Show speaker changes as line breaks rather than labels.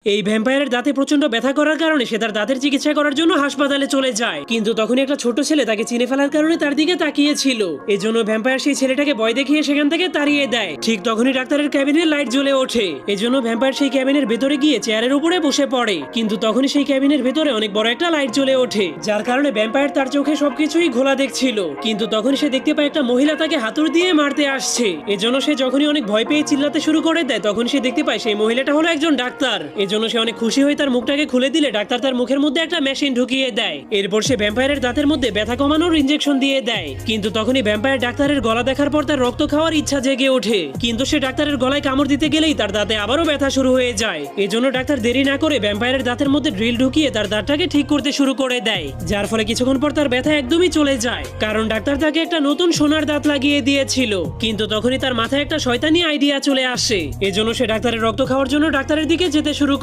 এই ভ্যাম্পায়ারের দাঁতে প্রচন্ড ব্যথা করার কারণে সে তার দাঁতের চিকিৎসা করার জন্য হাসপাতালে চলে যায়, কিন্তু তখনই একটা ছোট ছেলে তাকে চিনে ফেলার কারণে তার দিকে তাকিয়েছিল। এজন্য ভ্যাম্পায়ার সেই ছেলেটাকে ভয় দেখিয়ে সেখান থেকে তাড়িয়ে দেয়। ঠিক তখনই ডাক্তারের ক্যাবিনের লাইট জ্বলে ওঠে। এজন্য ভ্যাম্পায়ার সেই ক্যাবিনের ভেতরে গিয়ে চেয়ারের উপরে বসে পড়ে, কিন্তু তখনই সেই ক্যাবিনের ভেতরে অনেক বড় একটা লাইট জ্বলে ওঠে, যার কারণে ভ্যাম্পায়ার তার চোখে সবকিছুই ঘোলা দেখছিল। কিন্তু তখন সে দেখতে পায় একটা মহিলা তাকে হাতুড়ি দিয়ে মারতে আসছে। এজন্য সে যখনই অনেক ভয় পেয়ে চিল্লাতে শুরু করে দেয়, তখন সে দেখতে পায় সেই মহিলাটা হলো একজন ডাক্তার। এজন্য সে অনেক খুশি হয়ে তার মুখটাকে খুলে দিলে ডাক্তার তার মুখের মধ্যে একটা মেশিন ঢুকিয়ে দেয়। এরপর সে ভ্যাম্পায়ারের দাঁতের মধ্যে ব্যথা কমানোর ইনজেকশন দিয়ে দেয়। কিন্তু তখনই ভ্যাম্পায়ার ডাক্তারের গলা দেখার পর তার রক্ত খাওয়ার ইচ্ছা জেগে ওঠে, কিন্তু সে ডাক্তারের গলায় কামড় দিতে গেলেই তার দাঁতে আবারও ব্যথা শুরু হয়ে যায়। এজন্য ডাক্তার দেরি না করে ভ্যাম্পায়ারের দাঁতের মধ্যে ড্রিল ঢুকিয়ে তার দাঁতটাকে ঠিক করতে শুরু করে দেয়, যার ফলে কিছুক্ষণ পর তার ব্যথা একদমই চলে যায়, কারণ ডাক্তার তাকে একটা নতুন সোনার দাঁত লাগিয়ে দিয়েছিল। কিন্তু তখনই তার মাথায় একটা শয়তানি আইডিয়া চলে আসে। এজন্য সে ডাক্তারের রক্ত খাওয়ার জন্য ডাক্তারের দিকে যেতে শুরু